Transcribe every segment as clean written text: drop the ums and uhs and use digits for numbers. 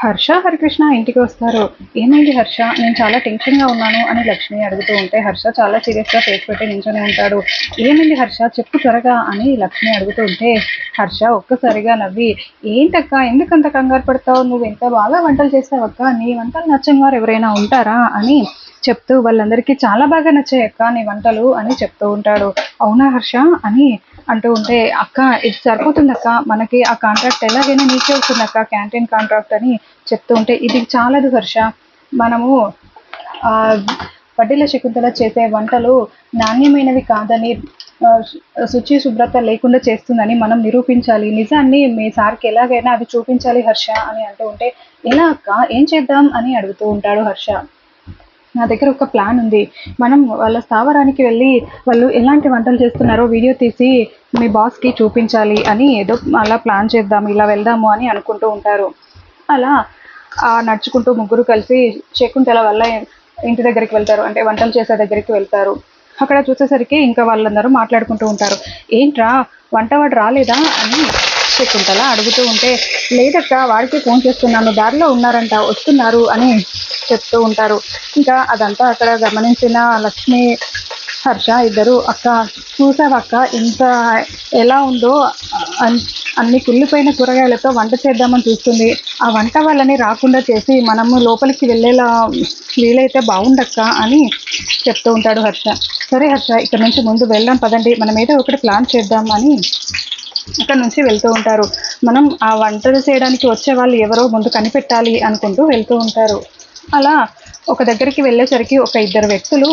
హర్ష, హరికృష్ణ ఇంటికి వస్తారు. ఏమైంది హర్ష, నేను చాలా టెన్షన్గా ఉన్నాను అని లక్ష్మి అడుగుతూ ఉంటే హర్ష చాలా సీరియస్గా ఫేస్ పెట్టి నించొని ఉంటాడు. ఏమైంది హర్ష, చెప్పు త్వరగా అని లక్ష్మి అడుగుతూ ఉంటే హర్ష ఒక్కసారిగా నవ్వి, ఏంటక్క ఎందుకంత కంగారు పడతావు, నువ్వు ఎంత బాగా వంటలు చేస్తావక్క, నీ వంటలు నచ్చని వారు ఎవరైనా ఉంటారా అని చెప్తూ వాళ్ళందరికీ చాలా బాగా నచ్చాయి అక్క నీ వంటలు అని చెప్తూ ఉంటాడు. అవునా హర్ష అని అంటూ ఉంటే, అక్క ఇది సరిపోతుంది అక్క, మనకి ఆ కాంట్రాక్ట్ ఎలాగైనా నీకే వస్తుంది అక్క, క్యాంటీన్ కాంట్రాక్ట్ అని చెప్తూ ఉంటే, ఇది చాలదు హర్ష, మనము వడ్డీల శకుంతల చేసే వంటలు నాణ్యమైనవి కాదని, శుచి శుభ్రత లేకుండా చేస్తుందని మనం నిరూపించాలి, నిజాన్ని మీ సార్కి ఎలాగైనా అది చూపించాలి హర్ష అని అంటూ ఉంటే, ఎలా అక్క, ఏం చేద్దాం అని అడుగుతూ ఉంటాడు హర్ష. నా దగ్గర ఒక ప్లాన్ ఉంది, మనం వాళ్ళ స్థావరానికి వెళ్ళి వాళ్ళు ఎలాంటి వంటలు చేస్తున్నారో వీడియో తీసి మీ బాస్కి చూపించాలి అని ఏదో అలా ప్లాన్ చేద్దాం, ఇలా వెళ్దాము అని అనుకుంటూ ఉంటారు. అలా నడుచుకుంటూ ముగ్గురు కలిసి శకుంతల వల్ల ఇంటి దగ్గరికి వెళ్తారు, అంటే వంటలు చేసే దగ్గరికి వెళ్తారు. అక్కడ చూసేసరికి ఇంకా వాళ్ళందరూ మాట్లాడుకుంటూ ఉంటారు. ఏంట్రా వంటవాడు రాలేదా అని శకుంతల అడుగుతూ ఉంటే, లేదక్క వాడికి ఫోన్ చేస్తున్నాను, దారిలో ఉన్నారంట, వస్తున్నారు అని చెప్తూ ఉంటారు. ఇంకా అదంతా అక్కడ గమనించిన లక్ష్మి, హర్ష ఇద్దరు, అక్క చూసావక్క ఇంత ఎలా ఉందో, అన్ని కుళ్ళిపోయిన కూరగాయలతో వంట చేద్దామని చూస్తుంది, ఆ వంట వాళ్ళని రాకుండా చేసి మనము లోపలికి వెళ్ళేలా వీలైతే బాగుండక్క అని చెప్తూ ఉంటాడు హర్ష. సరే హర్ష, ఇక్కడ నుంచి ముందు వెళ్దాం పదండి, మనం ఏదో ఒకటి ప్లాన్ చేద్దాం అని ఇక్కడ నుంచి వెళ్తూ ఉంటారు. మనం ఆ వంటలు చేయడానికి వచ్చే వాళ్ళు ఎవరో ముందు కనిపెట్టాలి అనుకుంటూ వెళ్తూ ఉంటారు. అలా ఒక దగ్గరికి వెళ్ళేసరికి ఒక ఇద్దరు వ్యక్తులు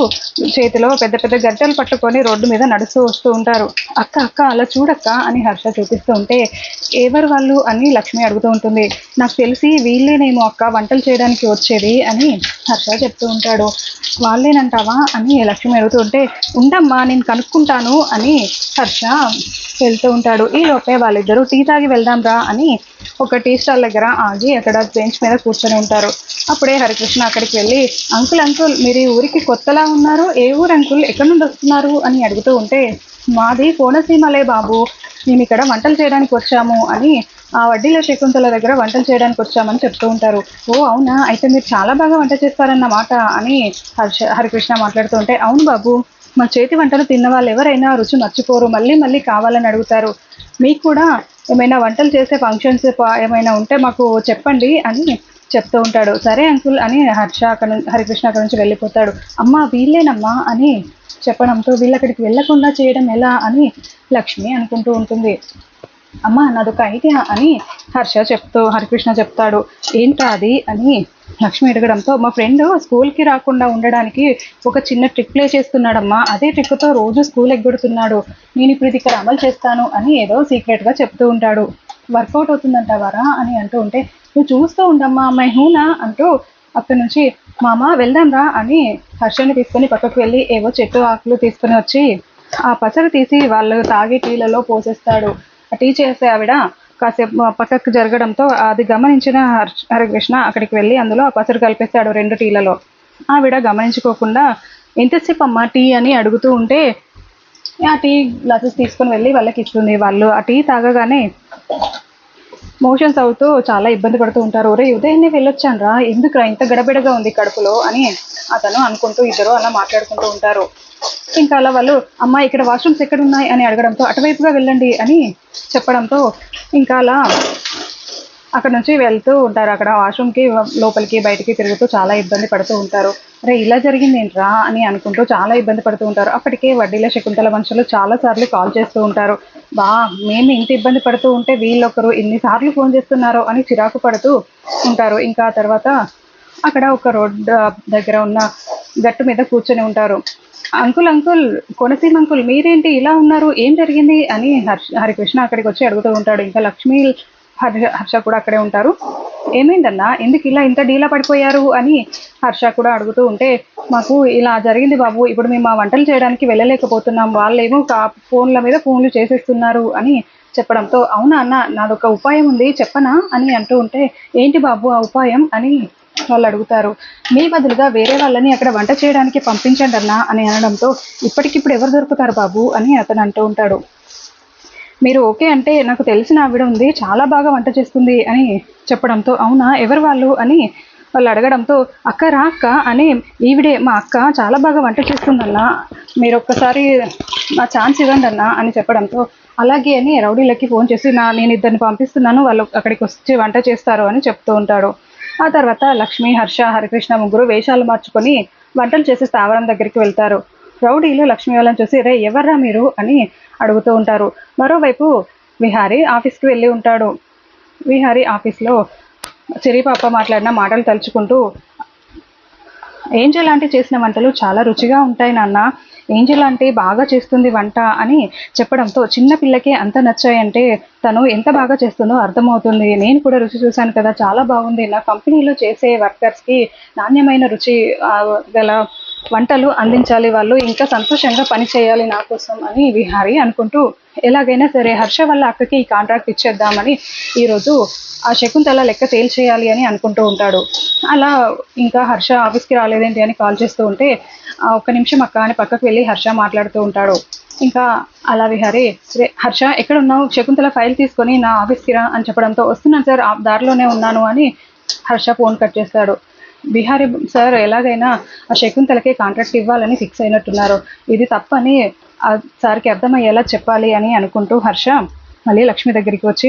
చేతిలో పెద్ద పెద్ద గడ్డలు పట్టుకొని రోడ్డు మీద నడుస్తూ వస్తూ ఉంటారు. అక్క అక్క అలా చూడక్క అని హర్ష చూపిస్తూ ఉంటే, ఎవరు వాళ్ళు అని లక్ష్మి అడుగుతూ ఉంటుంది. నాకు తెలిసి వీళ్ళేనేమో అక్క వంటలు చేయడానికి వచ్చేది అని హర్ష చెప్తూ ఉంటాడు. వాళ్ళేనంటావా అని లక్ష్మి అడుగుతూ ఉంటే, ఉండమ్మా నేను కనుక్కుంటాను అని హర్ష వెళ్తూ ఉంటాడు. ఈ లోపే వాళ్ళిద్దరూ టీ తాగి వెళ్దాం రా అని ఒక టీ స్టాల్ దగ్గర ఆగి అక్కడ బెంచ్ మీద కూర్చొని ఉంటారు. అప్పుడే హరికృష్ణ అక్కడికి వెళ్ళి, అంకుల్ అంకుల్ మీరు ఈ ఊరికి కొత్తలా ఉన్నారు, ఏ ఊరు అంకుల్, ఎక్కడి నుండి వస్తున్నారు అని అడుగుతూ ఉంటే, మాది కోనసీమలే బాబు, మేము ఇక్కడ వంటలు చేయడానికి వచ్చాము అని, ఆ వడ్డీల శకుంతల దగ్గర వంటలు చేయడానికి వచ్చామని చెప్తూ ఉంటారు. ఓ అవునా, అయితే మీరు చాలా బాగా వంట చేస్తారన్నమాట అని హరికృష్ణ మాట్లాడుతూ ఉంటే, అవును బాబు, మా చేతి వంటలు తిన్న వాళ్ళు ఎవరైనా రుచి మర్చిపోరు, మళ్ళీ మళ్ళీ కావాలని అడుగుతారు, మీకు కూడా ఏమైనా వంటలు చేసే ఫంక్షన్స్ ఏమైనా ఉంటే మాకు చెప్పండి అని చెప్తూ ఉంటాడు. సరే అంకుల్ అని హరికృష్ణ అక్కడి నుంచి వెళ్ళిపోతాడు. అమ్మ వీళ్ళేనమ్మా అని చెప్పడంతో, వీళ్ళక్కడికి వెళ్లకుండా చేయడం ఎలా అని లక్ష్మి అనుకుంటూ ఉంటుంది. అమ్మ నాదొక ఐడియా అని హరికృష్ణ చెప్తాడు. ఏంటా అది అని లక్ష్మి అడగడంతో, మా ఫ్రెండ్ స్కూల్కి రాకుండా ఉండడానికి ఒక చిన్న ట్రిక్ ప్లే చేస్తున్నాడమ్మా, అదే ట్రిక్తో రోజు స్కూల్ ఎగ్గొడుతున్నాడు, నేను ఇప్పుడు ఇది ఇక్కడ అమలు చేస్తాను అని ఏదో సీక్రెట్గా చెప్తూ ఉంటాడు. వర్కౌట్ అవుతుందంటావారా అని అంటూ ఉంటే, నువ్వు చూస్తూ ఉండమ్మా మై హూనా అంటూ అక్కడి నుంచి, మామ వెళ్దాం రా అని హర్షని తీసుకొని పక్కకు వెళ్ళి ఏవో చెట్టు ఆకులు తీసుకుని వచ్చి ఆ పసరు తీసి వాళ్ళు తాగే టీలలో పోసేస్తాడు. ఆ టీ చేసే ఆవిడ కాసేపు పక్కకు జరగడంతో అది గమనించిన హరికృష్ణ అక్కడికి వెళ్ళి అందులో ఆ పసరు కలిపేస్తాడు 2 టీలలో. ఆవిడ గమనించుకోకుండా, ఎంతసేపు అమ్మా టీ అని అడుగుతూ ఉంటే, ఆ టీ గ్లాసెస్ తీసుకొని వెళ్ళి వాళ్ళకి ఇస్తుంది. వాళ్ళు ఆ టీ తాగగానే మోషన్స్ అవుతూ చాలా ఇబ్బంది పడుతూ ఉంటారు. ఒరే ఉదయాన్నే వెళ్ళొచ్చాను రా, ఎందుకురా ఇంత గడబిడగా ఉంది కడుపులో అని అతను అనుకుంటూ ఇద్దరు అలా మాట్లాడుకుంటూ ఉంటారు. ఇంకా అలా వాళ్ళు, అమ్మ ఇక్కడ వాష్రూమ్స్ ఎక్కడ ఉన్నాయి అని అడగడంతో, అటువైపుగా వెళ్ళండి అని చెప్పడంతో ఇంకా అలా అక్కడ నుంచి వెళ్తూ ఉంటారు. అక్కడ వాష్రూమ్కి లోపలికి బయటికి తిరుగుతూ చాలా ఇబ్బంది పడుతూ ఉంటారు. అరే ఇలా జరిగింది ఏంట్రా అని అనుకుంటూ చాలా ఇబ్బంది పడుతూ ఉంటారు. అప్పటికే వడ్డీల శకుంతల మనుషులు చాలాసార్లు కాల్ చేస్తూ ఉంటారు. మేము ఇంత ఇబ్బంది పడుతూ ఉంటే వీళ్ళొకరు ఎన్నిసార్లు ఫోన్ చేస్తున్నారో అని చిరాకు పడుతూ ఉంటారు. ఇంకా తర్వాత అక్కడ ఒక రోడ్డు దగ్గర ఉన్న గట్టు మీద కూర్చొని ఉంటారు. అంకుల్ అంకుల్, కోనసీమ అంకుల్ మీరేంటి ఇలా ఉన్నారు, ఏం జరిగింది అని హరికృష్ణ అక్కడికి వచ్చి అడుగుతూ ఉంటాడు. ఇంకా లక్ష్మి హర్ష కూడా అక్కడే ఉంటారు. ఏమైందన్నా, ఎందుకు ఇలా ఇంత డీలా పడిపోయారు అని హర్ష కూడా అడుగుతూ ఉంటే, మాకు ఇలా జరిగింది బాబు, ఇప్పుడు మేము ఆ వంటలు చేయడానికి వెళ్ళలేకపోతున్నాం, వాళ్ళేమో ఫోన్ల మీద ఫోన్లు చేసేస్తున్నారు అని చెప్పడంతో, అవునా అన్న నాదొక ఉపాయం ఉంది చెప్పనా అని అంటూ ఉంటే, ఏంటి బాబు ఆ ఉపాయం అని వాళ్ళు అడుగుతారు. మీ బదులుగా వేరే వాళ్ళని అక్కడ వంట చేయడానికి పంపించండి అన్నా అని అనడంతో, ఇప్పటికిప్పుడు ఎవరు దొరుకుతారు బాబు అని అతను అంటూ ఉంటాడు. మీరు ఓకే అంటే నాకు తెలిసిన ఆవిడ ఉంది, చాలా బాగా వంట చేస్తుంది అని చెప్పడంతో, అవునా ఎవరు వాళ్ళు అని వాళ్ళు అడగడంతో, అక్క రా అక్క అని, ఈవిడే మా అక్క చాలా బాగా వంట చేస్తుందన్నా, మీరు ఒక్కసారి నా ఛాన్స్ ఇవ్వండి అన్నా అని చెప్పడంతో, అలాగే అని రౌడీలకి ఫోన్ చేసి నేను ఇద్దరిని పంపిస్తున్నాను, వాళ్ళు అక్కడికి వచ్చి వంట చేస్తారు అని చెప్తూ ఉంటాడు. ఆ తర్వాత లక్ష్మి, హర్ష, హరికృష్ణ ముగ్గురు వేషాలు మార్చుకొని వంటలు చేసే స్థావరం దగ్గరికి వెళ్తారు. రౌడీలు లక్ష్మి వాళ్ళని చూసి, రే ఎవర్రా మీరు అని అడుగుతూ ఉంటారు. మరోవైపు విహారీ ఆఫీస్కి వెళ్ళి ఉంటాడు. విహారీ ఆఫీస్లో సిరిపాప మాట్లాడిన మాటలు తలుచుకుంటూ, ఏంజెల్ ఆంటీ చేసిన వంటలు చాలా రుచిగా ఉంటాయి నాన్న, ఏంజెల్ ఆంటీ బాగా చేస్తుంది వంట అని చెప్పడంతో, చిన్న పిల్లకే అంత నచ్చాయంటే తను ఎంత బాగా చేస్తుందో అర్థమవుతుంది, నేను కూడా రుచి చూశాను కదా, చాలా బాగుంది, నా కంపెనీలో చేసే వర్కర్స్కి నాణ్యమైన రుచి గల వంటలు అందించాలి, వాళ్ళు ఇంకా సంతోషంగా పని చేయాలి నా కోసం అని విహారీ అనుకుంటూ, ఎలాగైనా సరే హర్ష వాళ్ళ అక్కకి ఈ కాంట్రాక్ట్ ఇచ్చేద్దామని ఈరోజు ఆ శకుంతల లెక్క తేల్చేయాలి అని అనుకుంటూ ఉంటాడు. అలా ఇంకా హర్ష ఆఫీస్కి రాలేదేంటి అని కాల్ చేస్తూ ఉంటే, ఒక్క నిమిషం అక్క అని పక్కకు వెళ్ళి హర్ష మాట్లాడుతూ ఉంటాడు. ఇంకా అలా విహారీ, హర్ష ఎక్కడున్నావు, శకుంతల ఫైల్ తీసుకొని నా ఆఫీస్కి రా అని చెప్పడంతో, వస్తున్నాను సార్, దారిలోనే ఉన్నాను అని హర్ష ఫోన్ కట్ చేస్తాడు. బిహారీ సార్ ఎలాగైనా ఆ శకుంతలకే కాంట్రాక్ట్ ఇవ్వాలని ఫిక్స్ అయినట్టున్నారు, ఇది తప్పని ఆ సార్కి అర్థమయ్యేలా చెప్పాలి అని అనుకుంటూ హర్ష మళ్ళీ లక్ష్మి దగ్గరికి వచ్చి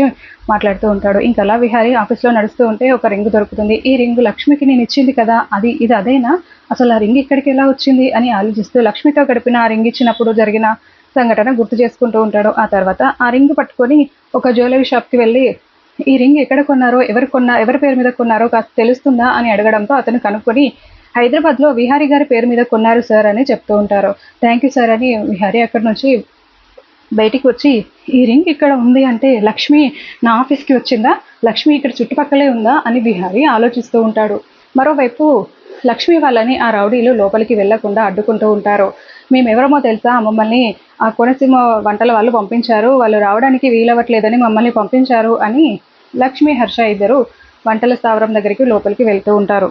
మాట్లాడుతూ ఉంటాడు. ఇంకా అలా విహారీ ఆఫీస్లో నడుస్తూ ఉంటే ఒక రింగ్ దొరుకుతుంది. ఈ రింగ్ లక్ష్మికి నేను ఇచ్చింది కదా, ఇది అదేనా, అసలు ఆ రింగ్ ఇక్కడికి ఎలా వచ్చింది అని ఆలోచిస్తూ లక్ష్మితో గడిపిన ఆ రింగ్ ఇచ్చినప్పుడు జరిగిన సంఘటన గుర్తు చేసుకుంటూ ఉంటాడు. ఆ తర్వాత ఆ రింగ్ పట్టుకొని ఒక జ్యువెలరీ షాప్కి వెళ్ళి, ఈ రింగ్ ఎక్కడ కొన్నారో, ఎవరి పేరు మీద కొన్నారో కాస్త తెలుస్తుందా అని అడగడంతో అతను కనుక్కొని, హైదరాబాద్లో విహారీ గారి పేరు మీద కొన్నారు సార్ అని చెప్తూ ఉంటారు. థ్యాంక్ యూ సార్ అని విహారీ అక్కడి నుంచి బయటికి వచ్చి, ఈ రింగ్ ఇక్కడ ఉంది అంటే లక్ష్మి నా ఆఫీస్కి వచ్చిందా, లక్ష్మి ఇక్కడ చుట్టుపక్కలే ఉందా అని విహారీ ఆలోచిస్తూ ఉంటాడు. మరోవైపు లక్ష్మి వాళ్ళని ఆ రౌడీలు లోపలికి వెళ్లకుండా అడ్డుకుంటూ ఉంటారు. మేమెవరమో తెలుసా, మమ్మల్ని ఆ కోనసీమ వంటల వాళ్ళు పంపించారు, వాళ్ళు రావడానికి వీలవ్వట్లేదని మమ్మల్ని పంపించారు అని లక్ష్మి, హర్ష ఇద్దరు వంటల స్థావరం దగ్గరికి లోపలికి వెళ్తూ ఉంటారు.